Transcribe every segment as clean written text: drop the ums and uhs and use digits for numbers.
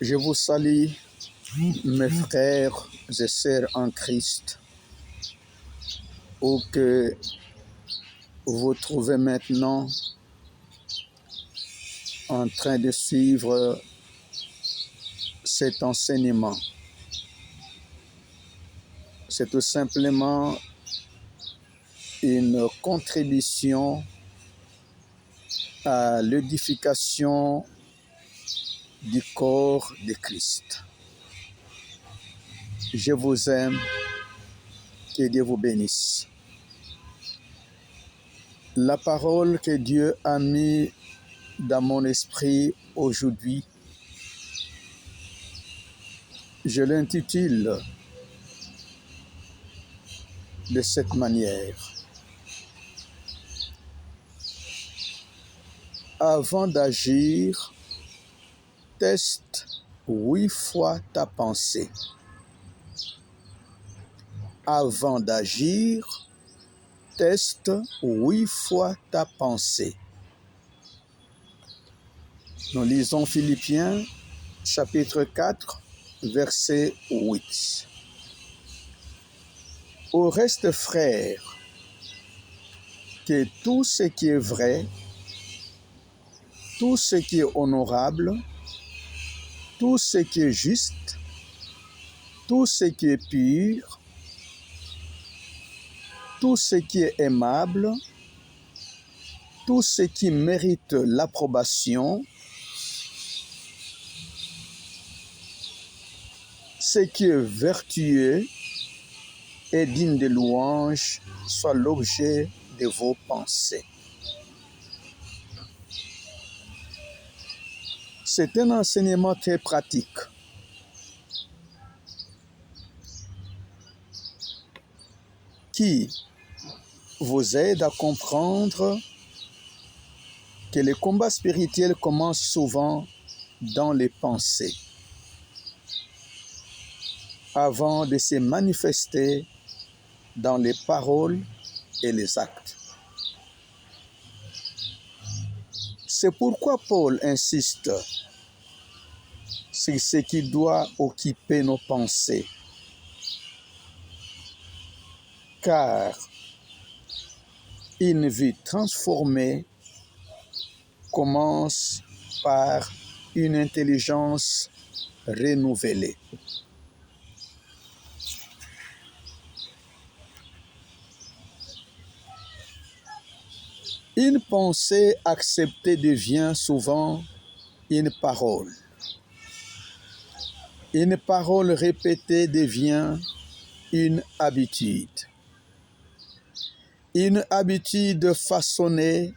Je vous salue, mes frères et sœurs en Christ, où que vous vous trouvez maintenant en train de suivre cet enseignement. C'est tout simplement une contribution à l'édification du corps de Christ. Je vous aime, que Dieu vous bénisse. La parole que Dieu a mise dans mon esprit aujourd'hui, je l'intitule de cette manière. Avant d'agir, teste 8 fois ta pensée. Avant d'agir, teste 8 fois ta pensée. Nous lisons Philippiens, chapitre 4, verset 8. Au reste, frères, que tout ce qui est vrai, tout ce qui est honorable, tout ce qui est juste, tout ce qui est pur, tout ce qui est aimable, tout ce qui mérite l'approbation, ce qui est vertueux et digne de louange soit l'objet de vos pensées. C'est un enseignement très pratique. Qui vous aide à comprendre que les combats spirituels commencent souvent dans les pensées, avant de se manifester dans les paroles et les actes. C'est pourquoi Paul insiste sur ce qui doit occuper nos pensées. Car une vie transformée commence par une intelligence renouvelée. Une pensée acceptée devient souvent une parole. Une parole répétée devient une habitude. Une habitude façonnée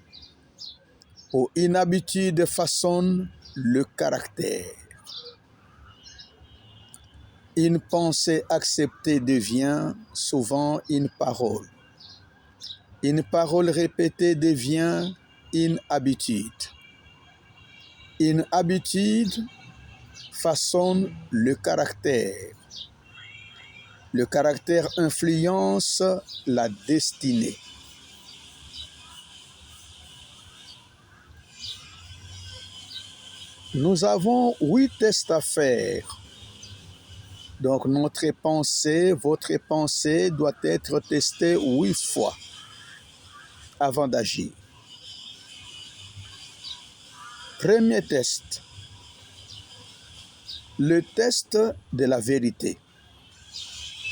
ou une habitude façonne le caractère. Une pensée acceptée devient souvent une parole. Une parole répétée devient une habitude. Une habitude façonne le caractère. Le caractère influence la destinée. Nous avons 8 tests à faire. Donc notre pensée, votre pensée doit être testée 8 fois avant d'agir. Premier test, le test de la vérité.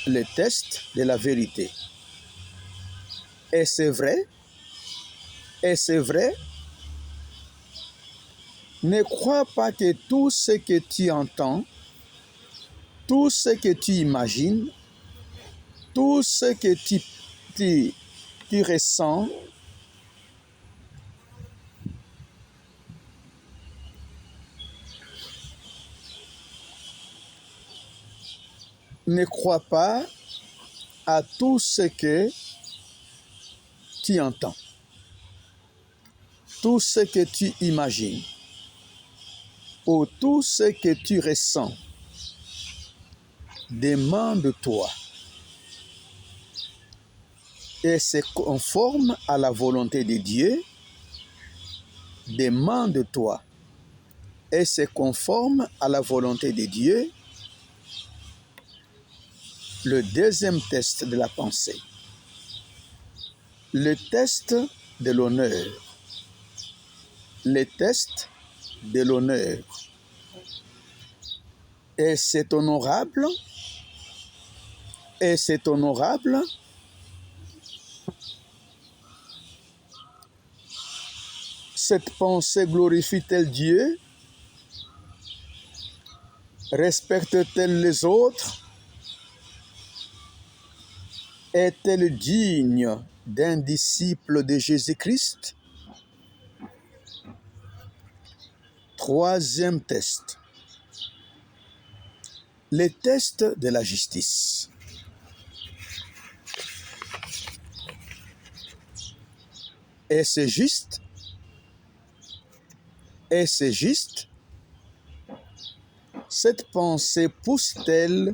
Le test de la vérité. Est-ce vrai? Est-ce vrai? Ne crois pas que tout ce que tu entends, tout ce que tu imagines, tout ce que tu ressens, ne crois pas à tout ce que tu entends, tout ce que tu imagines, ou tout ce que tu ressens. Demande-toi, est-ce conforme à la volonté de Dieu? Demande-toi, Est-ce conforme à la volonté de Dieu? Le deuxième test de la pensée. Le test de l'honneur. Le test de l'honneur. Est-ce honorable? Est-ce honorable? Cette pensée glorifie-t-elle Dieu? Respecte-t-elle les autres? Est-elle digne d'un disciple de Jésus-Christ? Troisième test. Les tests de la justice. Est-ce juste? Est-ce juste? Cette pensée pousse-t-elle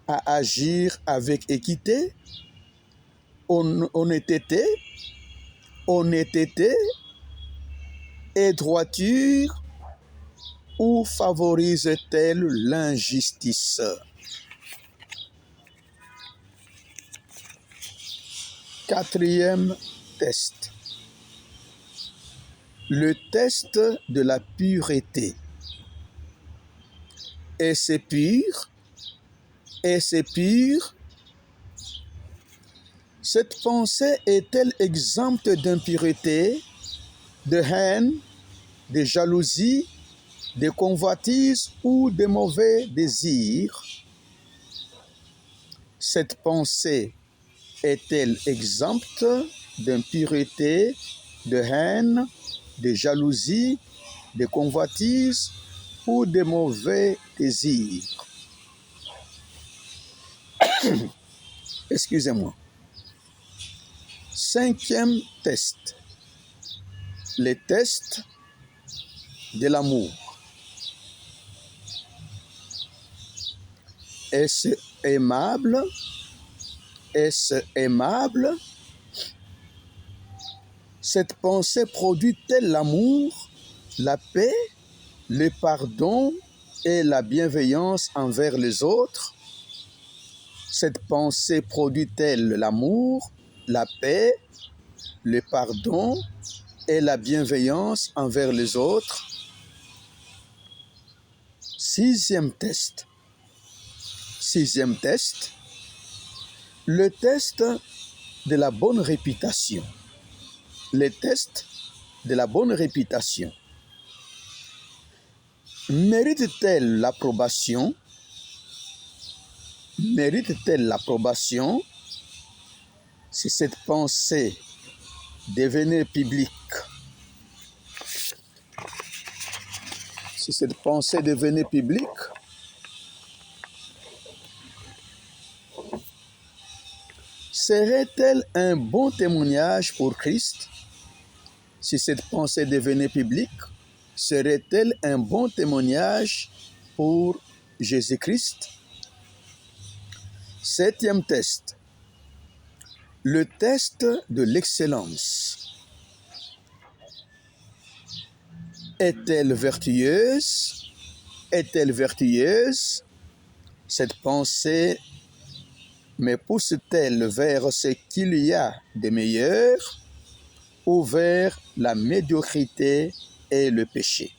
à agir avec équité, honnêteté et droiture, ou favorise-t-elle l'injustice? Quatrième test. Le test de la pureté. Est-ce pur? Est-ce pur? Cette pensée est-elle exempte d'impureté, de haine, de jalousie, de convoitise ou de mauvais désirs? Cette pensée est-elle exempte d'impureté, de haine, de jalousie, de convoitise ou de mauvais désirs? Excusez-moi. Cinquième test. Les tests de l'amour. Est-ce aimable? Est-ce aimable? Cette pensée produit-elle l'amour, la paix, le pardon et la bienveillance envers les autres? Cette pensée produit-elle l'amour, la paix, le pardon et la bienveillance envers les autres? Sixième test. Sixième test. Le test de la bonne réputation. Le test de la bonne réputation. Mérite-t-elle l'approbation? Mérite-t-elle l'approbation si cette pensée devenait publique? Si cette pensée devenait publique, serait-elle un bon témoignage pour Christ? Si cette pensée devenait publique, serait-elle un bon témoignage pour Jésus-Christ? Septième test. Le test de l'excellence. Est-elle vertueuse? Est-elle vertueuse? Cette pensée me pousse-t-elle vers ce qu'il y a de meilleur ou vers la médiocrité et le péché?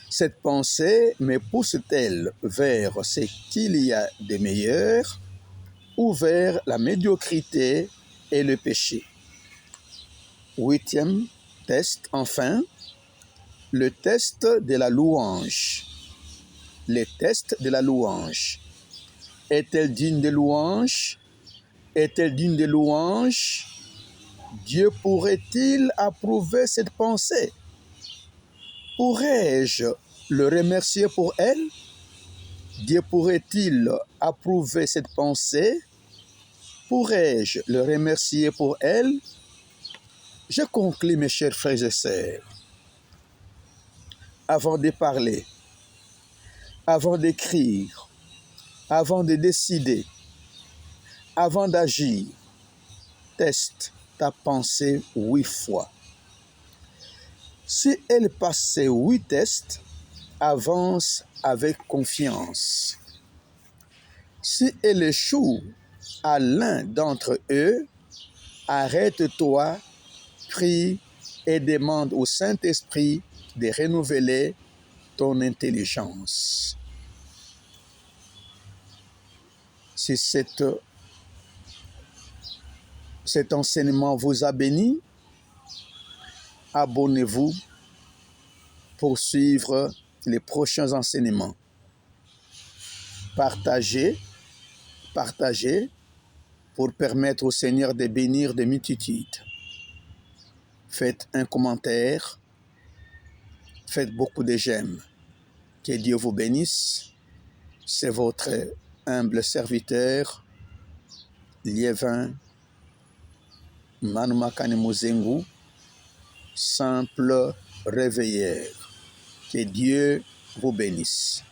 Cette pensée me pousse-t-elle vers ce qu'il y a de meilleur ou vers la médiocrité et le péché? Huitième test, enfin, le test de la louange. Le test de la louange. Est-elle digne de louange? Est-elle digne de louange? Dieu pourrait-il approuver cette pensée? Pourrais-je le remercier pour elle? Dieu pourrait-il approuver cette pensée? Pourrais-je le remercier pour elle? Je conclus, mes chers frères et sœurs. Avant de parler, avant d'écrire, avant de décider, avant d'agir, teste ta pensée 8 fois. Si elle passe ces 8 tests, avance avec confiance. Si elle échoue à l'un d'entre eux, arrête-toi, prie et demande au Saint-Esprit de renouveler ton intelligence. Si cet enseignement vous a béni, abonnez-vous pour suivre les prochains enseignements. Partagez pour permettre au Seigneur de bénir des multitudes. Faites un commentaire, faites beaucoup de j'aime. Que Dieu vous bénisse. C'est votre humble serviteur, Liévin Manumakani Muzengu, simple réveilleur. Que Dieu vous bénisse.